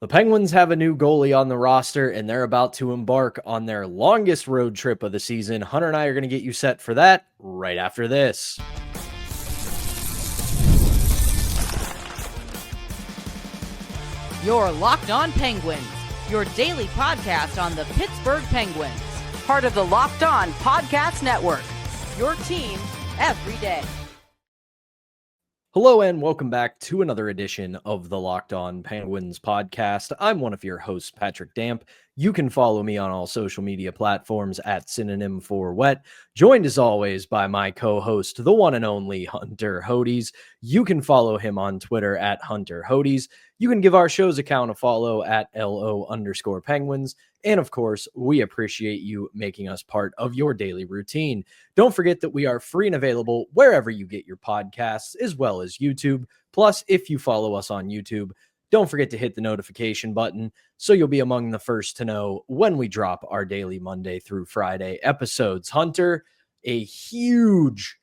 The Penguins have a new goalie on the roster, and they're about to embark on their longest road trip of the season. Hunter and I are going to get you set for that right after this. You're Locked On Penguins, your daily podcast on the Pittsburgh Penguins. Part of the Locked On Podcast Network, your team every day. Hello and welcome back to another edition of the Locked On Penguins podcast. I'm one of your hosts, Patrick Damp. You can follow me on all social media platforms at Synonym for Wet. Joined as always by my co-host, the one and only Hunter Hodes. You can follow him on Twitter at Hunter Hodes. You can give our show's account a follow at LO_Penguins. And of course, we appreciate you making us part of your daily routine. Don't forget that we are free and available wherever you get your podcasts, as well as YouTube. Plus, if you follow us on YouTube, don't forget to hit the notification button so you'll be among the first to know when we drop our daily Monday through Friday episodes. Hunter, a huge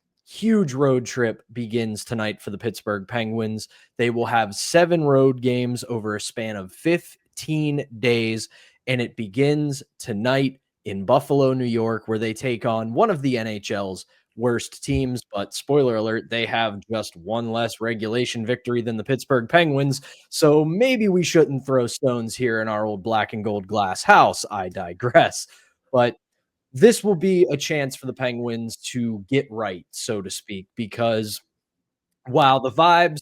road trip begins tonight for the Pittsburgh Penguins. They will have 7 road games over a span of 15 days. And it begins tonight in Buffalo, New York, where they take on one of the NHL's worst teams. But spoiler alert, they have just one less regulation victory than the Pittsburgh Penguins. So maybe we shouldn't throw stones here in our old black and gold glass house. I digress. But this will be a chance for the Penguins to get right, so to speak, because while the vibes,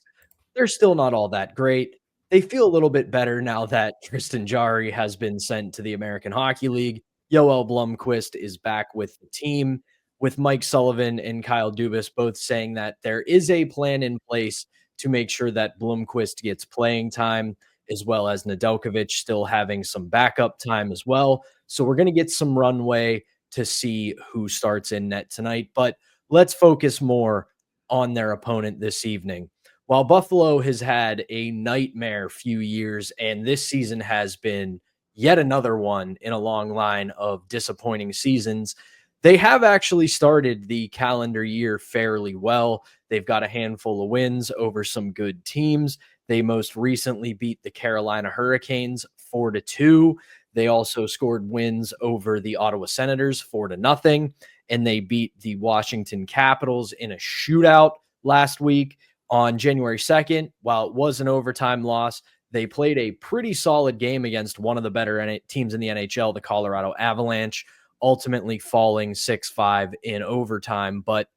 they're still not all that great. They feel a little bit better now that Tristan Jarry has been sent to the American Hockey League. Yoel Blomqvist is back with the team, with Mike Sullivan and Kyle Dubas both saying that there is a plan in place to make sure that Blomqvist gets playing time, as well as Nedeljkovic still having some backup time as well. So we're going to get some runway to see who starts in net tonight. But let's focus more on their opponent this evening. While Buffalo has had a nightmare few years, and this season has been yet another one in a long line of disappointing seasons, they have actually started the calendar year fairly well. They've got a handful of wins over some good teams. They most recently beat the Carolina Hurricanes 4-2. They also scored wins over the Ottawa Senators 4-0, and they beat the Washington Capitals in a shootout last week. On January 2nd, while it was an overtime loss, they played a pretty solid game against one of the better teams in the NHL, the Colorado Avalanche, ultimately falling 6-5 in overtime. But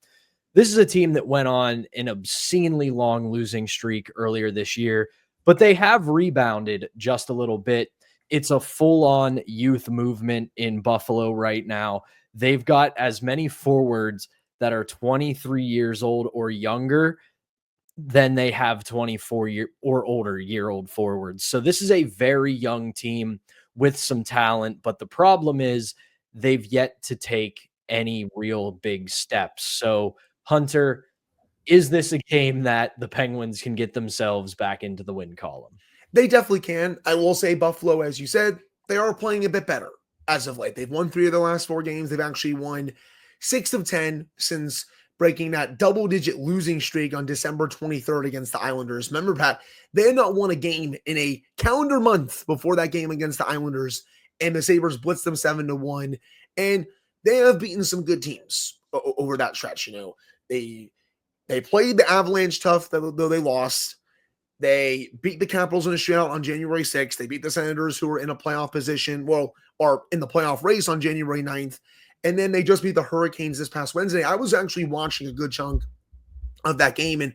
this is a team that went on an obscenely long losing streak earlier this year, but they have rebounded just a little bit. It's a full-on youth movement in Buffalo right now. They've got as many forwards that are 23 years old or younger than they have 24 or older year-old forwards. So this is a very young team with some talent, but the problem is they've yet to take any real big steps. So Hunter, is this a game that the Penguins can get themselves back into the win column? They definitely can. I will say Buffalo, as you said, they are playing a bit better as of late. They've won 3 of their last 4 games. They've actually won 6 of 10 since breaking that double-digit losing streak on December 23rd against the Islanders. Remember, Pat, they had not won a game in a calendar month before that game against the Islanders, and the Sabres blitzed them 7-1, and they have beaten some good teams over that stretch. You know, they played the Avalanche tough, though they lost. They beat the Capitals in a shootout on January 6th. They beat the Senators, who were in a playoff position, are in the playoff race on January 9th. And then they just beat the Hurricanes this past Wednesday. I was actually watching a good chunk of that game, and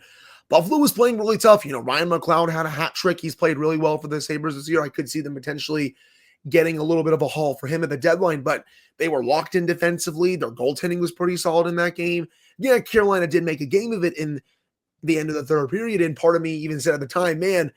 Buffalo was playing really tough. You know, Ryan McLeod had a hat trick. He's played really well for the Sabres this year. I could see them potentially getting a little bit of a haul for him at the deadline, but they were locked in defensively. Their goaltending was pretty solid in that game. Yeah, Carolina did make a game of it in the end of the third period, and part of me even said at the time, man,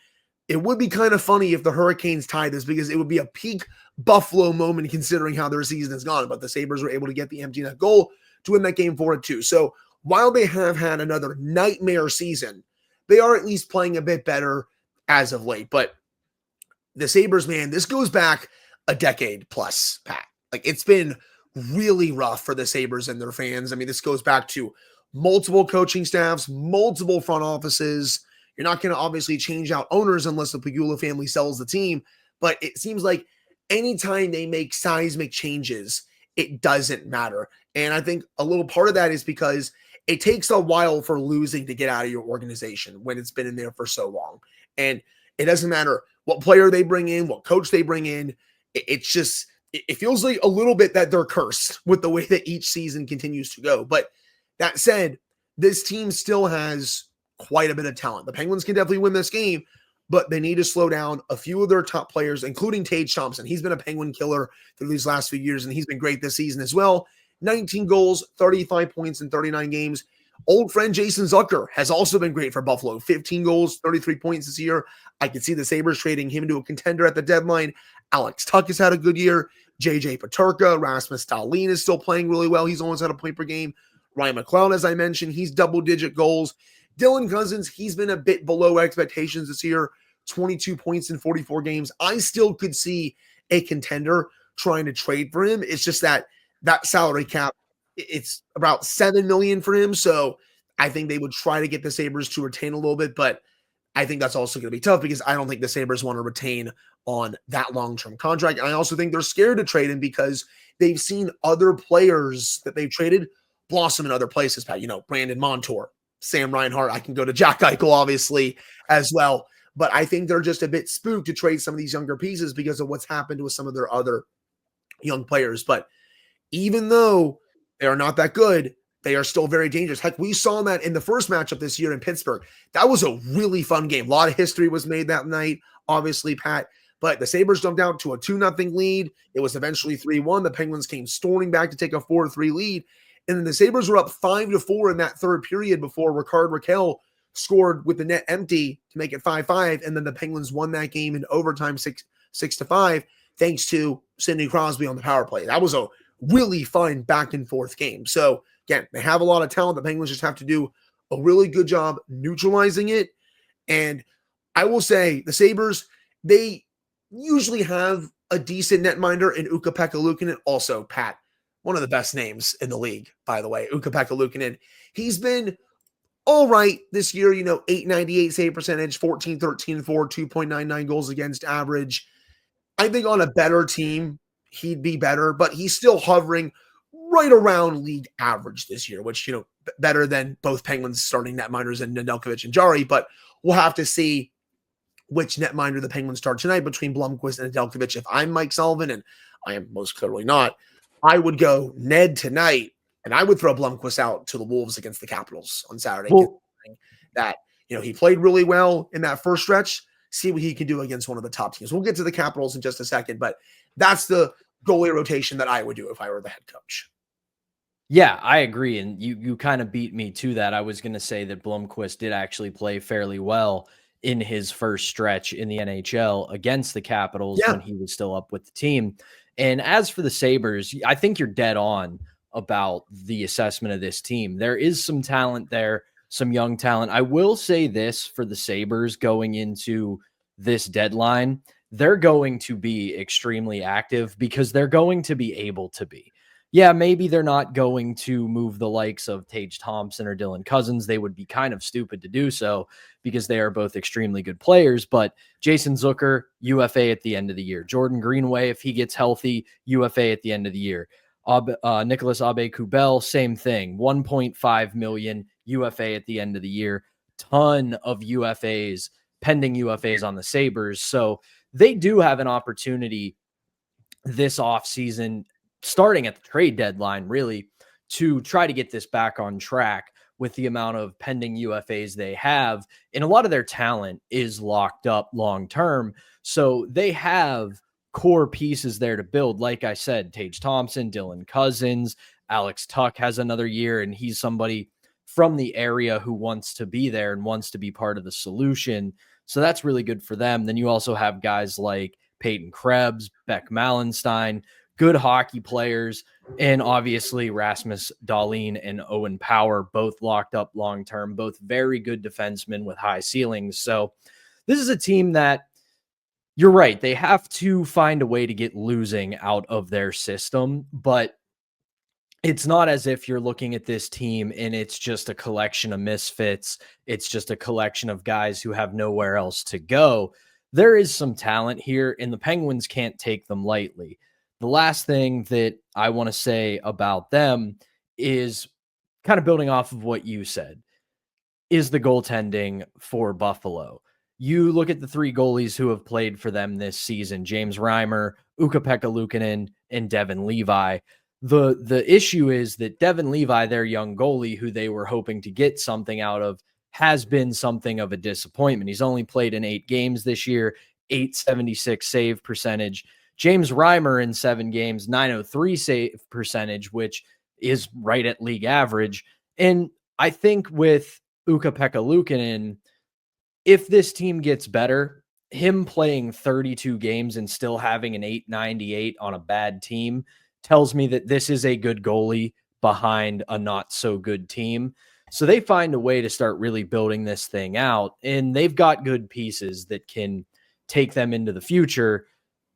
it would be kind of funny if the Hurricanes tied this, because it would be a peak Buffalo moment considering how their season has gone. But the Sabres were able to get the empty net goal to win that game 4-2. So while they have had another nightmare season, they are at least playing a bit better as of late. But the Sabres, man, this goes back a decade plus, Pat. Like, it's been really rough for the Sabres and their fans. I mean, this goes back to multiple coaching staffs, multiple front offices. You're not going to obviously change out owners unless the Pagula family sells the team. But it seems like anytime they make seismic changes, it doesn't matter. And I think a little part of that is because it takes a while for losing to get out of your organization when it's been in there for so long. And it doesn't matter what player they bring in, what coach they bring in. It's just, it feels like a little bit that they're cursed with the way that each season continues to go. But that said, this team still has quite a bit of talent. The Penguins can definitely win this game, but they need to slow down a few of their top players, including Tage Thompson. He's been a Penguin killer through these last few years, and he's been great this season as well. 19 goals, 35 points in 39 games. Old friend Jason Zucker has also been great for Buffalo. 15 goals, 33 points this year. I could see the Sabres trading him into a contender at the deadline. Alex Tuck has had a good year. JJ Peterka, Rasmus Dahlin is still playing really well. He's almost had a point per game. Ryan McLeod, as I mentioned, he's double-digit goals. Dylan Cousins, he's been a bit below expectations this year. 22 points in 44 games. I still could see a contender trying to trade for him. It's just that salary cap, it's about $7 million for him. So I think they would try to get the Sabres to retain a little bit, but I think that's also going to be tough because I don't think the Sabres want to retain on that long-term contract. And I also think they're scared to trade him because they've seen other players that they've traded blossom in other places, Pat. Brandon Montour, Sam Reinhart. I can go to Jack Eichel, obviously, as well. But I think they're just a bit spooked to trade some of these younger pieces because of what's happened with some of their other young players. But even though they are not that good, they are still very dangerous. Heck, we saw that in the first matchup this year in Pittsburgh. That was a really fun game. A lot of history was made that night, obviously, Pat. But the Sabres jumped out to a 2-0 lead. It was eventually 3-1. The Penguins came storming back to take a 4-3 lead. And then the Sabres were up 5-4 in that third period before Rickard Rakell scored with the net empty to make it 5-5. And then the Penguins won that game in overtime 6-5, thanks to Sidney Crosby on the power play. That was a really fun back and forth game. So again, they have a lot of talent. The Penguins just have to do a really good job neutralizing it. And I will say the Sabres, they usually have a decent netminder in Ukko-Pekka Luukkonen. Also, Pat, one of the best names in the league, by the way, Ukko-Pekka Luukkonen. He's been all right this year, .898 save percentage, 14-13-4, 2.99 goals against average. I think on a better team, he'd be better, but he's still hovering right around league average this year, which, better than both Penguins starting netminders and Nedeljkovic and Jari, but we'll have to see which netminder the Penguins start tonight between Blomqvist and Nedeljkovic. If I'm Mike Sullivan, and I am most clearly not, I would go Ned tonight, and I would throw Blomqvist out to the Wolves against the Capitals on Saturday. Well, that, he played really well in that first stretch. See what he can do against one of the top teams. We'll get to the Capitals in just a second, but that's the goalie rotation that I would do if I were the head coach. Yeah, I agree. And you kind of beat me to that. I was going to say that Blomqvist did actually play fairly well in his first stretch in the NHL against the Capitals when he was still up with the team. And as for the Sabres, I think you're dead on about the assessment of this team. There is some talent there, some young talent. I will say this for the Sabres going into this deadline, they're going to be extremely active because they're going to be able to be. Yeah, maybe they're not going to move the likes of Tage Thompson or Dylan Cousins. They would be kind of stupid to do so because they are both extremely good players. But Jason Zucker, UFA at the end of the year. Jordan Greenway, if he gets healthy, UFA at the end of the year. Nicholas Aube-Kubel, same thing. 1.5 million UFA at the end of the year. Ton of UFAs, pending UFAs on the Sabres. So they do have an opportunity this offseason, starting at the trade deadline, really, to try to get this back on track with the amount of pending UFAs they have. And a lot of their talent is locked up long-term. So they have core pieces there to build. Like I said, Tage Thompson, Dylan Cousins, Alex Tuck has another year, and he's somebody from the area who wants to be there and wants to be part of the solution. So that's really good for them. Then you also have guys like Peyton Krebs, Beck Malenstein, good hockey players, and obviously Rasmus Dahlin and Owen Power, both locked up long-term, both very good defensemen with high ceilings. So this is a team that, you're right, they have to find a way to get losing out of their system, but it's not as if you're looking at this team and it's just a collection of misfits. It's just a collection of guys who have nowhere else to go. There is some talent here, and the Penguins can't take them lightly. The last thing that I want to say about them is kind of building off of what you said, is the goaltending for Buffalo. You look at the three goalies who have played for them this season: James Reimer, Ukko-Pekka Luukkonen, and Devin Levi. The issue is that Devin Levi, their young goalie, who they were hoping to get something out of, has been something of a disappointment. He's only played in 8 games this year, 876 save percentage. James Reimer in 7 games, 903 save percentage, which is right at league average. And I think with Ukko-Pekka Luukkonen, if this team gets better, him playing 32 games and still having an 898 on a bad team tells me that this is a good goalie behind a not so good team. So they find a way to start really building this thing out, and they've got good pieces that can take them into the future.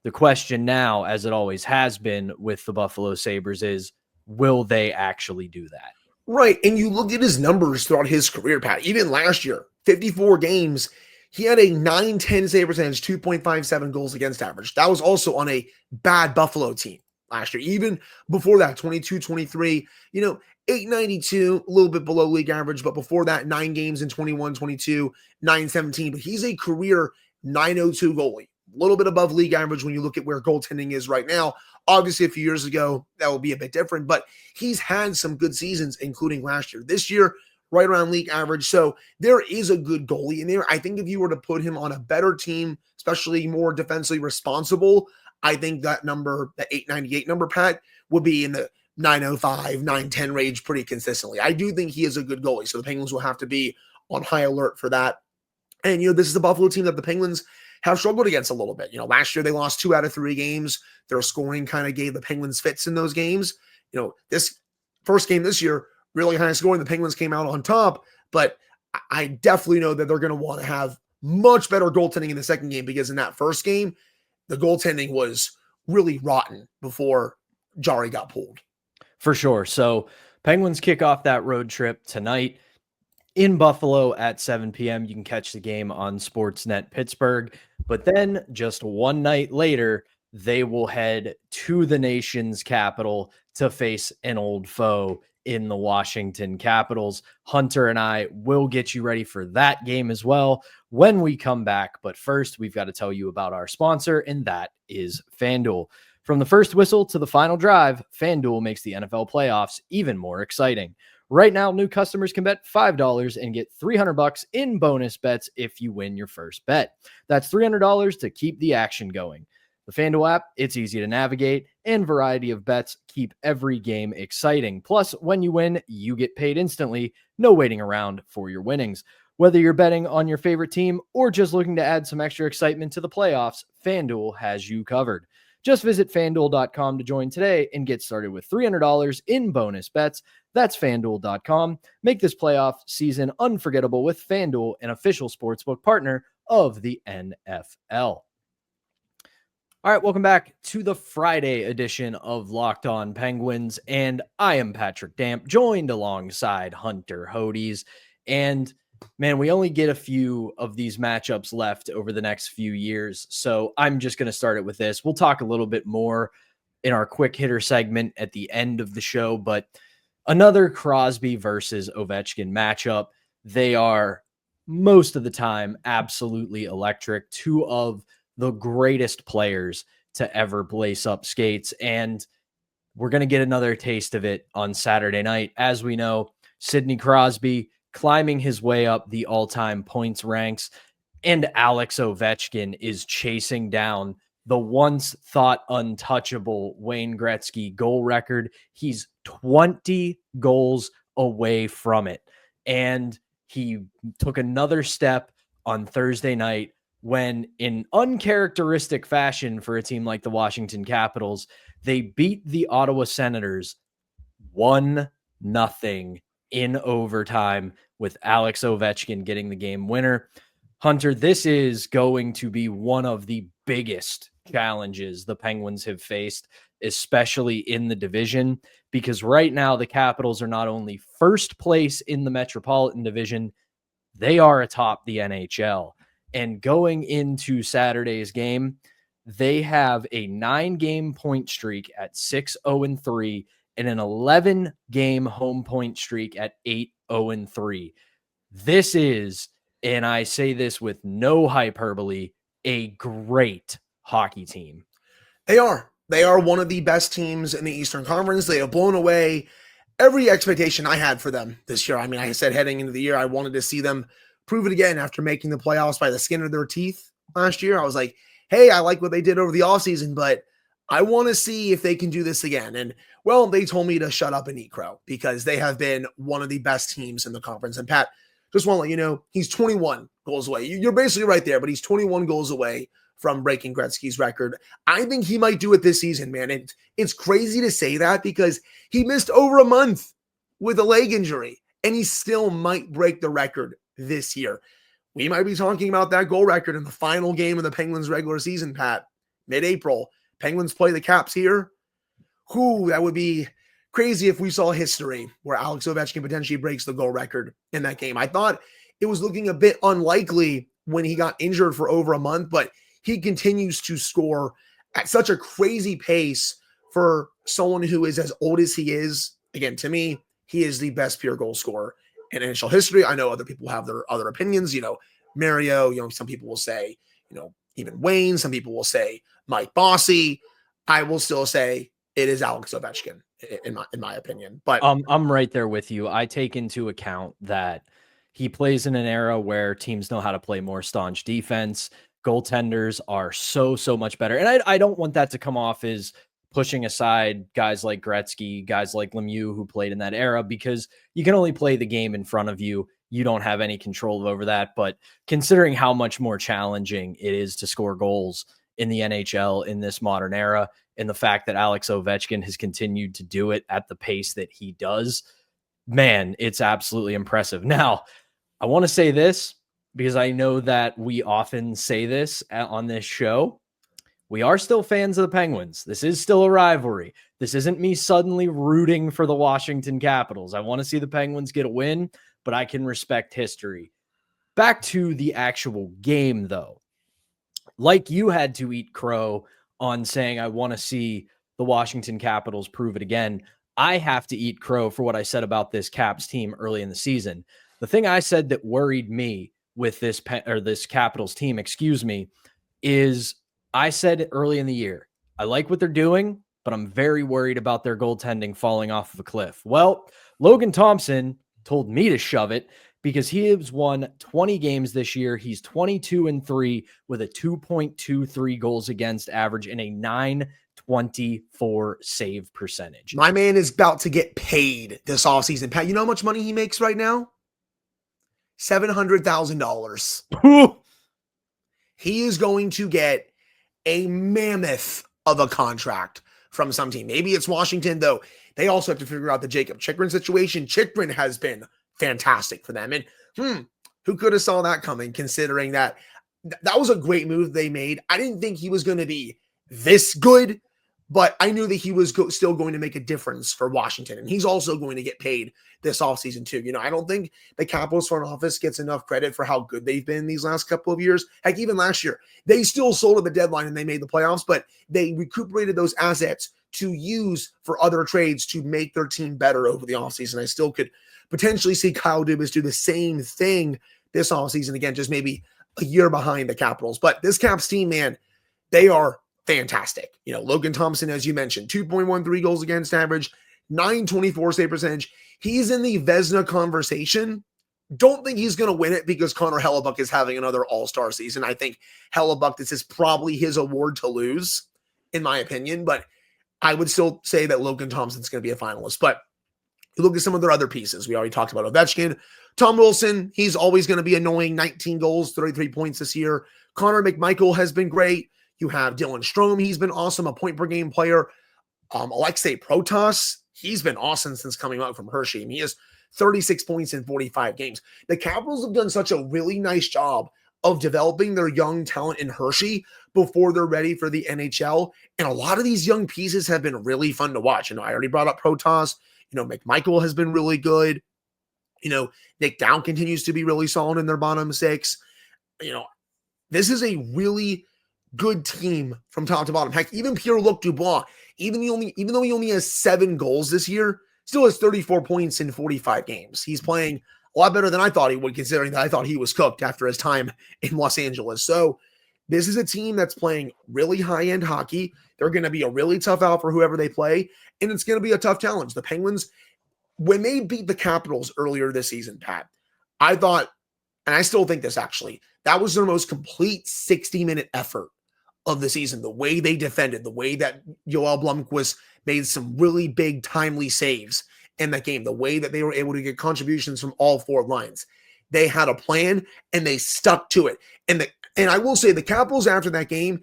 The question now, as it always has been with the Buffalo Sabres, is will they actually do that? Right. And you look at his numbers throughout his career, Pat, even last year, 54 games, he had a 910 save percentage, 2.57 goals against average. That was also on a bad Buffalo team last year. Even before that, 22-23, 892, a little bit below league average, but before that, 9 games in 21-22, 917. But he's a career 902 goalie, a little bit above league average when you look at where goaltending is right now. Obviously, a few years ago, that will be a bit different, but he's had some good seasons, including last year. This year, right around league average. So there is a good goalie in there. I think if you were to put him on a better team, especially more defensively responsible, I think that number, the 898 number, Pat, would be in the 905, 910 range pretty consistently. I do think he is a good goalie, so the Penguins will have to be on high alert for that. And, this is the Buffalo team that the Penguins have struggled against a little bit. Last year they lost 2 out of 3 games. Their scoring kind of gave the Penguins fits in those games. This first game this year, really high scoring. The Penguins came out on top, but I definitely know that they're going to want to have much better goaltending in the second game, because in that first game, the goaltending was really rotten before Jari got pulled. For sure. So Penguins kick off that road trip tonight in Buffalo at 7 p.m. You can catch the game on Sportsnet Pittsburgh. But then just one night later, they will head to the nation's capital to face an old foe in the Washington Capitals. Hunter and I will get you ready for that game as well when we come back. But first, we've got to tell you about our sponsor, and that is FanDuel. From the first whistle to the final drive, FanDuel makes the NFL playoffs even more exciting. Right now, new customers can bet $5 and get $300 in bonus bets if you win your first bet. That's $300 to keep the action going. The FanDuel app, it's easy to navigate, and variety of bets keep every game exciting. Plus, when you win, you get paid instantly. No waiting around for your winnings. Whether you're betting on your favorite team or just looking to add some extra excitement to the playoffs, FanDuel has you covered. Just visit FanDuel.com to join today and get started with $300 in bonus bets. That's FanDuel.com. Make this playoff season unforgettable with FanDuel, an official sportsbook partner of the NFL. All right, welcome back to the Friday edition of Locked On Penguins, and I am Patrick Damp, joined alongside Hunter Hodes. And man, we only get a few of these matchups left over the next few years, so I'm just going to start it with this. We'll talk a little bit more in our quick hitter segment at the end of the show, but another Crosby versus Ovechkin matchup. They are most of the time absolutely electric. 2 of the greatest players to ever lace up skates. And we're going to get another taste of it on Saturday night. As we know, Sidney Crosby climbing his way up the all-time points ranks, and Alex Ovechkin is chasing down the once thought untouchable Wayne Gretzky goal record. He's 20 goals away from it. And he took another step on Thursday night when, in uncharacteristic fashion for a team like the Washington Capitals, they beat the Ottawa Senators 1-0 in overtime with Alex Ovechkin getting the game winner. Hunter, this is going to be one of the biggest challenges the Penguins have faced, especially in the division, because right now the Capitals are not only first place in the Metropolitan Division, they are atop the NHL. And going into Saturday's game, they have a 9-game point streak at 6-0-3 and an 11-game home point streak at 8-0-3. This is, and I say this with no hyperbole, a great hockey team. They are. They are one of the best teams in the Eastern Conference. They have blown away every expectation I had for them this year. I mean, I said heading into the year, I wanted to see them prove it again after making the playoffs by the skin of their teeth last year. I was like, hey, I like what they did over the offseason, but I want to see if they can do this again. And, well, they told me to shut up and eat crow because they have been one of the best teams in the conference. And, Pat, just want to let you know, he's 21 goals away. You're basically right there, but he's 21 goals away from breaking Gretzky's record. I think he might do it this season, man. And it's crazy to say that because he missed over a month with a leg injury, and he still might break the record this year. We might be talking about that goal record in the final game of the Penguins regular season, Pat, mid-April. Penguins play the Caps here. That would be crazy if we saw history where Alex Ovechkin potentially breaks the goal record in that game. I thought it was looking a bit unlikely when he got injured for over a month, but he continues to score at such a crazy pace for someone who is as old as he is. Again, to me, he is the best pure goal scorer in NHL history. I know other people have their other opinions. Mario, some people will say, even Wayne. Some people will say Mike Bossy. I will still say it is Alex Ovechkin in my opinion. But I'm right there with you. I take into account that he plays in an era where teams know how to play more staunch defense. Goaltenders are so much better. And I don't want that to come off as pushing aside guys like Gretzky, guys like Lemieux who played in that era, because you can only play the game in front of you. You don't have any control over that. But considering how much more challenging it is to score goals in the NHL in this modern era, and the fact that Alex Ovechkin has continued to do it at the pace that he does, man, it's absolutely impressive. Now, I want to say this, because I know that we often say this on this show. We are still fans of the Penguins. This is still a rivalry. This isn't me suddenly rooting for the Washington Capitals. I want to see the Penguins get a win, but I can respect history. Back to the actual game, though. Like you had to eat crow on saying I want to see the Washington Capitals prove it again, I have to eat crow for what I said about this Caps team early in the season. The thing I said that worried me with this Capitals team, is I said early in the year, I like what they're doing, but I'm very worried about their goaltending falling off of a cliff. Well, Logan Thompson told me to shove it because he has won 20 games this year. He's 22-3 with a 2.23 goals against average and a 924 save percentage. My man is about to get paid this offseason. Pat, you know how much money he makes right now? $700,000. He is going to get a mammoth of a contract from some team. Maybe it's Washington, though. They also have to figure out the Jacob Chychrun situation. Chychrun has been fantastic for them. And who could have saw that coming, considering that was a great move they made. I didn't think he was going to be this good, but I knew that he was still going to make a difference for Washington. And he's also going to get paid this offseason too. I don't think the Capitals front office gets enough credit for how good they've been these last couple of years. Heck, even last year, they still sold at the deadline and they made the playoffs, but they recuperated those assets to use for other trades to make their team better over the offseason. I still could potentially see Kyle Dubas do the same thing this offseason. Again, just maybe a year behind the Capitals. But this Caps team, man, they are fantastic. Logan Thompson, as you mentioned, 2.13 goals against average, 924 save percentage. He's in the Vezina conversation. Don't think he's going to win it because Connor Hellebuck is having another all-star season. I think Hellebuck, this is probably his award to lose, in my opinion. But I would still say that Logan Thompson's going to be a finalist. But you look at some of their other pieces. We already talked about Ovechkin. Tom Wilson, he's always going to be annoying. 19 goals, 33 points this year. Connor McMichael has been great. You have Dylan Strome. He's been awesome, a point-per-game player. Alexei Protas, he's been awesome since coming out from Hershey. He has 36 points in 45 games. The Capitals have done such a really nice job of developing their young talent in Hershey, before they're ready for the NHL. And a lot of these young pieces have been really fun to watch. I already brought up Protas. McMichael has been really good. Nick Down continues to be really solid in their bottom six. This is a really good team from top to bottom. Heck, even Pierre-Luc Dubois, even though he only has 7 goals this year, still has 34 points in 45 games. He's playing a lot better than I thought he would, considering that I thought he was cooked after his time in Los Angeles. So this is a team that's playing really high-end hockey. They're going to be a really tough out for whoever they play, and it's going to be a tough challenge. The Penguins, when they beat the Capitals earlier this season, Pat, I thought, and I still think this actually, that was their most complete 60-minute effort of the season. The way they defended, the way that Joel Blomqvist made some really big, timely saves in that game, the way that they were able to get contributions from all 4 lines. They had a plan, and they stuck to it. And I will say, the Capitals after that game,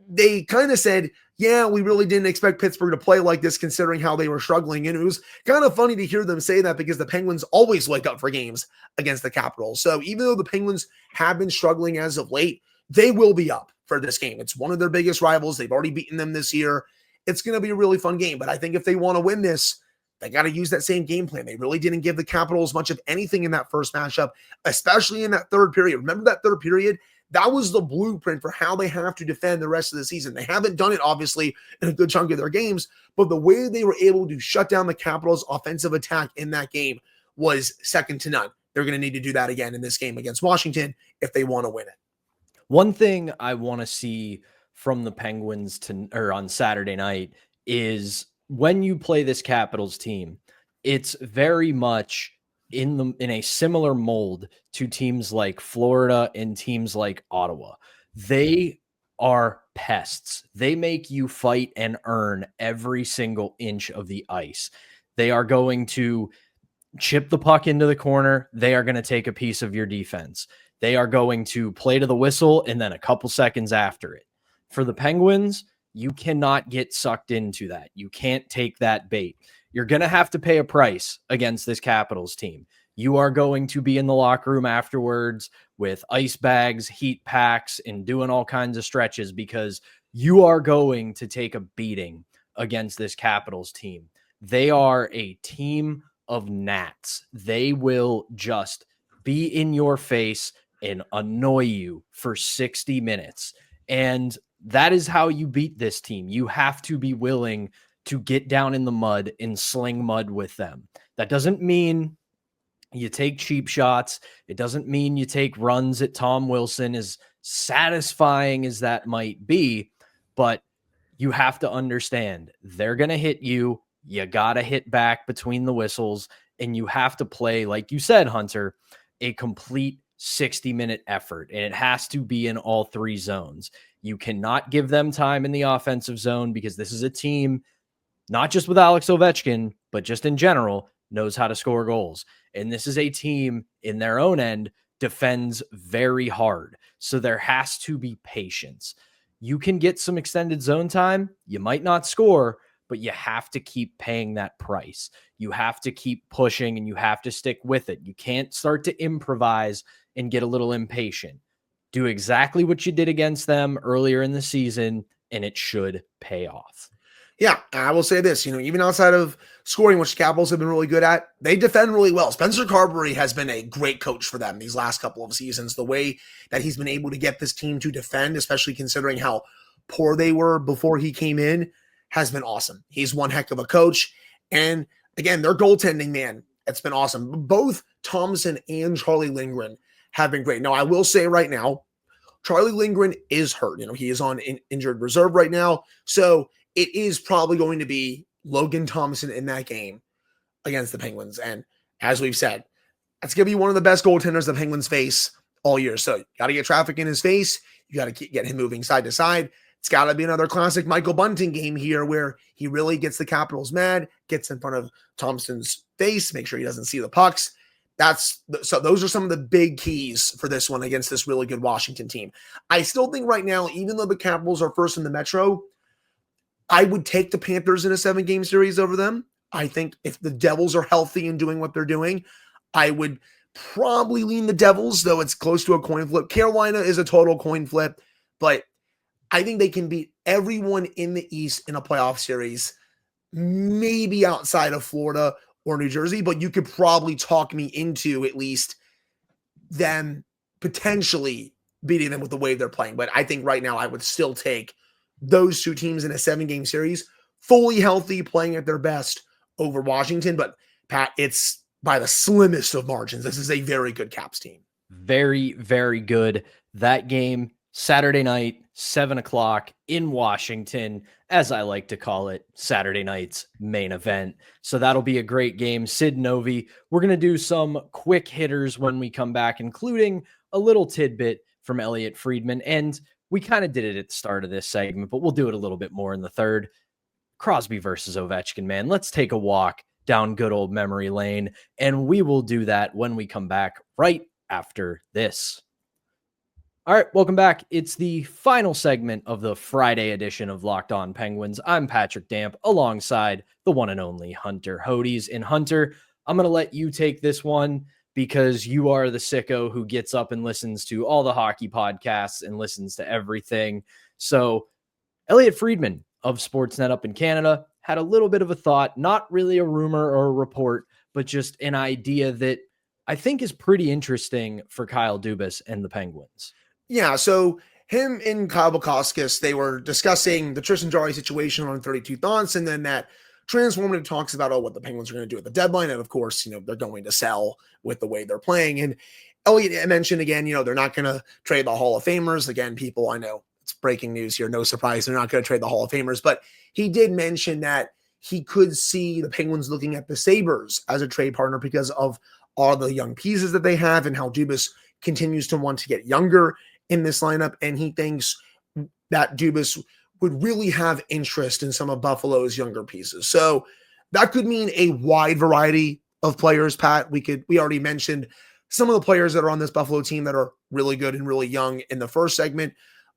they kind of said, yeah, we really didn't expect Pittsburgh to play like this considering how they were struggling. And it was kind of funny to hear them say that because the Penguins always wake up for games against the Capitals. So even though the Penguins have been struggling as of late, they will be up for this game. It's one of their biggest rivals. They've already beaten them this year. It's going to be a really fun game. But I think if they want to win this, they got to use that same game plan. They really didn't give the Capitals much of anything in that first matchup, especially in that third period. Remember that third period? That was the blueprint for how they have to defend the rest of the season. They haven't done it, obviously, in a good chunk of their games, but the way they were able to shut down the Capitals' offensive attack in that game was second to none. They're going to need to do that again in this game against Washington if they want to win it. One thing I want to see from the Penguins on Saturday night is when you play this Capitals team, it's very much in a similar mold to teams like Florida and teams like Ottawa. They are pests. They make you fight and earn every single inch of the ice. They are going to chip the puck into the corner. They are going to take a piece of your defense. They are going to play to the whistle and then a couple seconds after it. For the Penguins, you cannot get sucked into that. You can't take that bait. You're going to have to pay a price against this Capitals team. You are going to be in the locker room afterwards with ice bags, heat packs, and doing all kinds of stretches because you are going to take a beating against this Capitals team. They are a team of gnats. They will just be in your face and annoy you for 60 minutes. And that is how you beat this team. You have to be willing to get down in the mud and sling mud with them. That doesn't mean you take cheap shots. It doesn't mean you take runs at Tom Wilson, as satisfying as that might be, but you have to understand they're going to hit you. You got to hit back between the whistles, and you have to play, like you said, Hunter, a complete 60-minute effort, and it has to be in all 3 zones. You cannot give them time in the offensive zone because this is a team, not just with Alex Ovechkin, but just in general, knows how to score goals. And this is a team in their own end defends very hard. So there has to be patience. You can get some extended zone time. You might not score, but you have to keep paying that price. You have to keep pushing and you have to stick with it. You can't start to improvise and get a little impatient. Do exactly what you did against them earlier in the season, and it should pay off. Yeah, I will say this, even outside of scoring, which the Capitals have been really good at, they defend really well. Spencer Carberry has been a great coach for them these last couple of seasons. The way that he's been able to get this team to defend, especially considering how poor they were before he came in, has been awesome. He's one heck of a coach. And again, their goaltending, man, it's been awesome. Both Thompson and Charlie Lindgren have been great. Now, I will say right now, Charlie Lindgren is hurt. He is on injured reserve right now. So it is probably going to be Logan Thompson in that game against the Penguins. And as we've said, that's going to be one of the best goaltenders the Penguins face all year. So you got to get traffic in his face. You got to get him moving side to side. It's got to be another classic Michael Bunting game here where he really gets the Capitals mad, gets in front of Thompson's face, make sure he doesn't see the pucks. So those are some of the big keys for this one against this really good Washington team. I still think right now, even though the Capitals are first in the Metro, I would take the Panthers in a 7-game series over them. I think if the Devils are healthy and doing what they're doing, I would probably lean the Devils, though it's close to a coin flip. Carolina is a total coin flip, but I think they can beat everyone in the East in a playoff series, maybe outside of Florida or New Jersey, but you could probably talk me into at least them potentially beating them with the way they're playing. But I think right now I would still take those two teams in a 7-game series, fully healthy, playing at their best over Washington. But Pat, it's by the slimmest of margins. This is a very good Caps team. Very, very good. That game, Saturday night, 7 o'clock in Washington, as I like to call it, Saturday night's main event. So that'll be a great game. Sid Novi, we're going to do some quick hitters when we come back, including a little tidbit from Elliot Friedman. And we kind of did it at the start of this segment, but we'll do it a little bit more in the third. Crosby versus Ovechkin, man. Let's take a walk down good old memory lane, and we will do that when we come back right after this. All right, welcome back. It's the final segment of the Friday edition of Locked On Penguins. I'm Patrick Damp alongside the one and only Hunter Hodes. And Hunter, I'm going to let you take this one because you are the sicko who gets up and listens to all the hockey podcasts and listens to everything. So Elliot Friedman of Sportsnet up in Canada had a little bit of a thought, not really a rumor or a report, but just an idea that I think is pretty interesting for Kyle Dubas and the Penguins. Yeah, so him and Kyle Bukauskas, they were discussing the Tristan Jarry situation on 32 Thoughts, and then that transformative talks about what the Penguins are going to do at the deadline, and of course, they're going to sell with the way they're playing. And Elliot mentioned again, they're not going to trade the Hall of Famers. Again, people, I know it's breaking news here, no surprise, they're not going to trade the Hall of Famers, but he did mention that he could see the Penguins looking at the Sabres as a trade partner because of all the young pieces that they have and how Dubas continues to want to get younger in this lineup, and he thinks that Dubas would really have interest in some of Buffalo's younger pieces. So that could mean a wide variety of players, Pat. We already mentioned some of the players that are on this Buffalo team that are really good and really young in the first segment,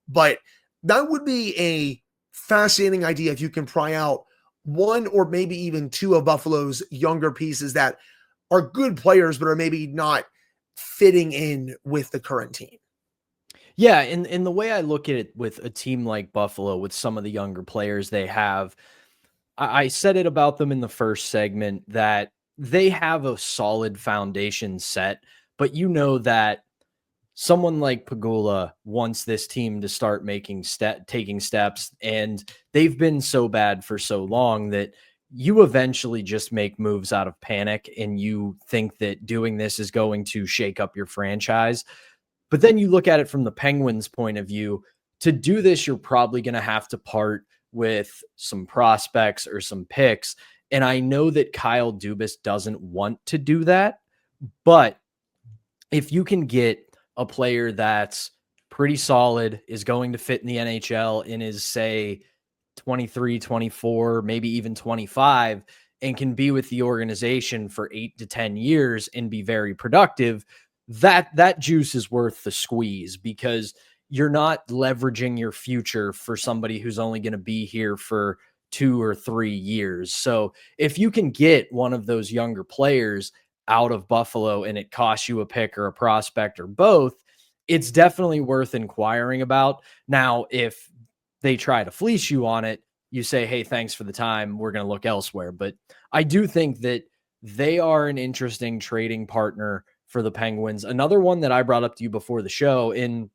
but that would be a fascinating idea if you can pry out one or maybe even two of Buffalo's younger pieces that are good players, but are maybe not fitting in with the current team. Yeah, and the way I look at it with a team like Buffalo, with some of the younger players they have, I said it about them in the first segment that they have a solid foundation set, but that someone like Pagula wants this team to start taking steps, and they've been so bad for so long that you eventually just make moves out of panic, and you think that doing this is going to shake up your franchise. But then you look at it from the Penguins' point of view. To do this, you're probably going to have to part with some prospects or some picks. And I know that Kyle Dubas doesn't want to do that, but if you can get a player that's pretty solid, is going to fit in the NHL and is, say, 23, 24, maybe even 25, and can be with the organization for 8 to 10 years and be very productive, that juice is worth the squeeze, because you're not leveraging your future for somebody who's only going to be here for 2 or 3 years. So if you can get one of those younger players out of Buffalo and it costs you a pick or a prospect or both, it's definitely worth inquiring about. Now, if they try to fleece you on it, you say, hey, thanks for the time, we're going to look elsewhere. But I do think that they are an interesting trading partner for the Penguins. Another one that I brought up to you before the show, and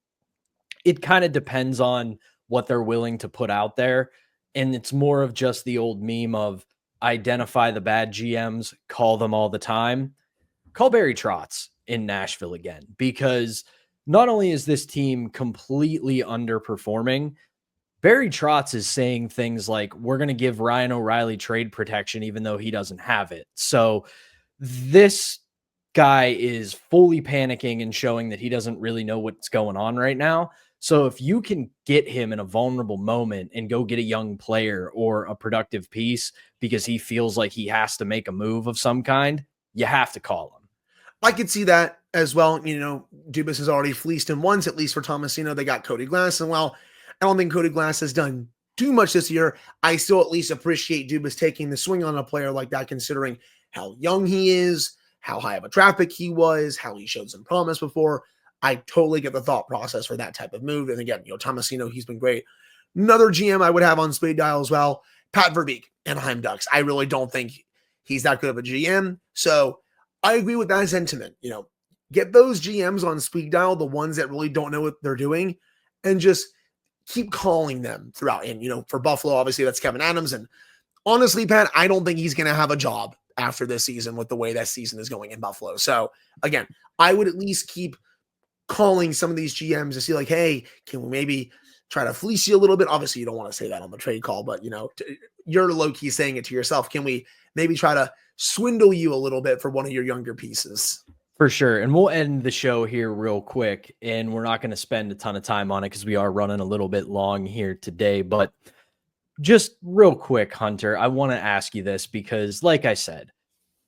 it kind of depends on what they're willing to put out there. And it's more of just the old meme of identify the bad GMs, call them all the time. Call Barry Trotz in Nashville again, because not only is this team completely underperforming, Barry Trotz is saying things like, we're going to give Ryan O'Reilly trade protection, even though he doesn't have it. So this guy is fully panicking and showing that he doesn't really know what's going on right now. So if you can get him in a vulnerable moment and go get a young player or a productive piece because he feels like he has to make a move of some kind, you have to call him. I could see that as well. Dubas has already fleeced him once, at least for Tomasino. They got Cody Glass, and while I don't think Cody Glass has done too much this year, I still at least appreciate Dubas taking the swing on a player like that, considering how young he is, how high of a draft pick he was, how he showed some promise before. I totally get the thought process for that type of move. And again, Tomasino, he's been great Another GM I would have on speed dial as well, Pat Verbeek, Anaheim Ducks. I really don't think he's that good of a GM. So I agree with that sentiment. Get those GMs on speed dial, the ones that really don't know what they're doing, and just keep calling them throughout. And, for Buffalo, obviously that's Kevin Adams. And honestly, Pat, I don't think he's going to have a job after this season with the way that season is going in Buffalo. So again, I would at least keep calling some of these GMs to see like, hey, can we maybe try to fleece you a little bit? Obviously you don't want to say that on the trade call, but you're low key saying it to yourself. Can we maybe try to swindle you a little bit for one of your younger pieces? For sure. And we'll end the show here real quick, and we're not going to spend a ton of time on it because we are running a little bit long here today, but just real quick, Hunter, I want to ask you this because like I said,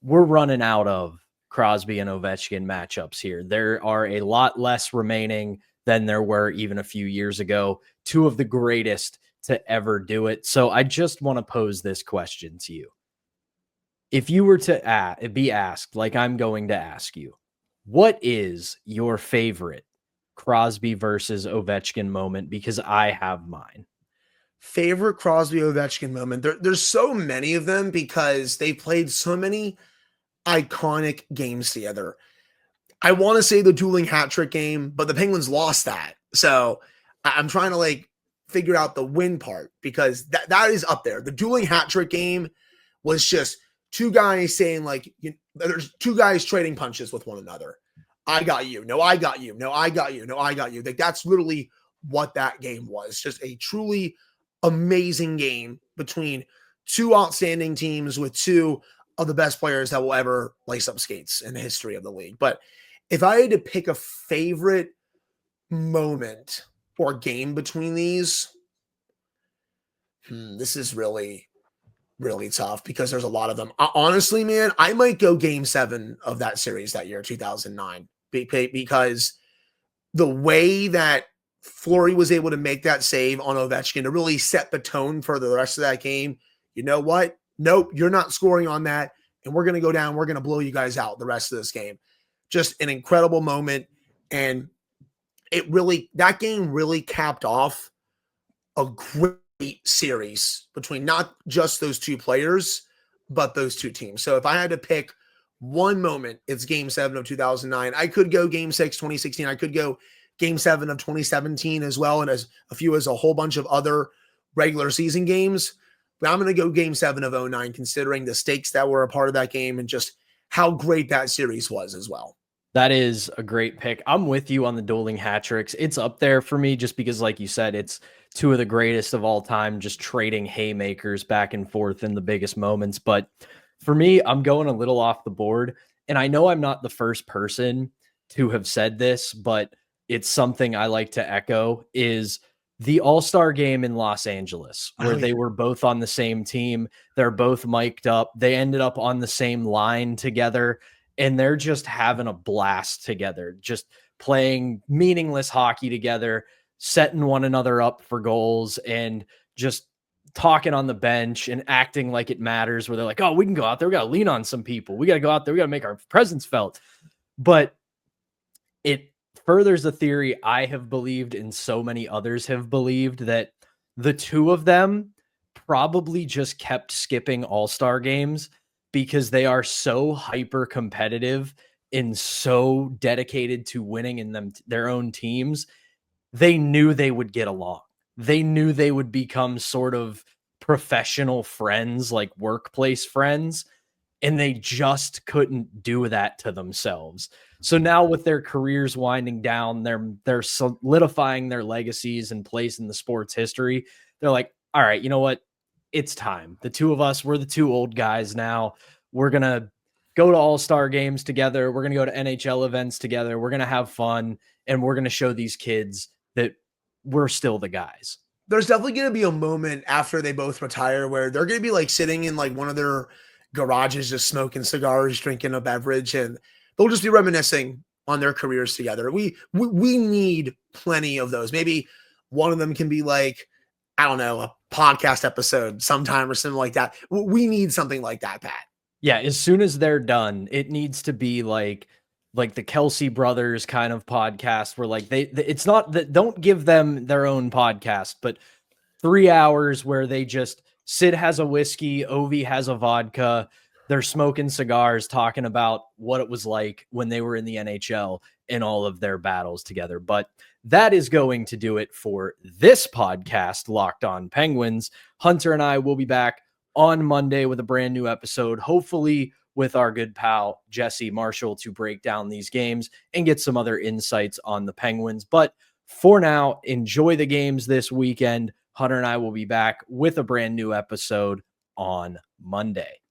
we're running out of Crosby and Ovechkin matchups here. There are a lot less remaining than there were even a few years ago. Two of the greatest to ever do it. So I just want to pose this question to you. If you were to be asked, like I'm going to ask you, what is your favorite Crosby versus Ovechkin moment? Because I have mine. Favorite Crosby Ovechkin moment. There's so many of them because they played so many iconic games together. I want to say the dueling hat trick game, but the Penguins lost that. So I'm trying to figure out the win part because that is up there. The dueling hat trick game was just two guys saying there's two guys trading punches with one another. I got you. No, I got you. No, I got you. No, I got you. That's literally what that game was. Just a truly amazing game between two outstanding teams with two of the best players that will ever lace up skates in the history of the league. But if I had to pick a favorite moment or game between these, this is really, really tough because there's a lot of them. Honestly, man, I might go game 7 of that series that year, 2009, because the way that Fleury was able to make that save on Ovechkin to really set the tone for the rest of that game. You know what? Nope, you're not scoring on that. And we're going to go down. We're going to blow you guys out the rest of this game. Just an incredible moment. And that game really capped off a great series between not just those two players, but those two teams. So if I had to pick one moment, it's game 7 of 2009. I could go game 6, 2016. I could go game 7 of 2017 as well. And as a whole bunch of other regular season games. But I'm going to go game 7 of 09, considering the stakes that were a part of that game and just how great that series was as well. That is a great pick. I'm with you on the dueling hat tricks. It's up there for me just because, like you said, it's two of the greatest of all time, just trading haymakers back and forth in the biggest moments. But for me, I'm going a little off the board. And I know I'm not the first person to have said this, but it's something I like to echo, is the All-Star game in Los Angeles, where they were both on the same team. They're both mic'd up. They ended up on the same line together, and they're just having a blast together, just playing meaningless hockey together, setting one another up for goals, and just talking on the bench and acting like it matters, where they're like, oh, we can go out there. We got to lean on some people. We got to go out there. We got to make our presence felt. But it furthers the theory I have believed and so many others have believed, that the two of them probably just kept skipping all-star games because they are so hyper competitive and so dedicated to winning in their own teams. They knew they would get along. They knew they would become sort of professional friends, like workplace friends, and they just couldn't do that to themselves. So now with their careers winding down, they're solidifying their legacies and place in the sports history. They're like, all right, you know what? It's time. The two of us, we're the two old guys now. We're going to go to all-star games together. We're going to go to NHL events together. We're going to have fun, and we're going to show these kids that we're still the guys. There's definitely going to be a moment after they both retire where they're going to be sitting in one of their garages, just smoking cigars, drinking a beverage, and they'll just be reminiscing on their careers together. We need plenty of those. Maybe one of them can be I don't know, a podcast episode sometime or something like that. We need something like that, Pat. Yeah, as soon as they're done, it needs to be like the Kelsey brothers kind of podcast where it's not that, don't give them their own podcast, but 3 hours where they just Sid has a whiskey, Ovi has a vodka. They're smoking cigars, talking about what it was like when they were in the NHL and all of their battles together. But that is going to do it for this podcast, Locked On Penguins. Hunter and I will be back on Monday with a brand new episode, hopefully with our good pal Jesse Marshall, to break down these games and get some other insights on the Penguins. But for now, enjoy the games this weekend. Hunter and I will be back with a brand new episode on Monday.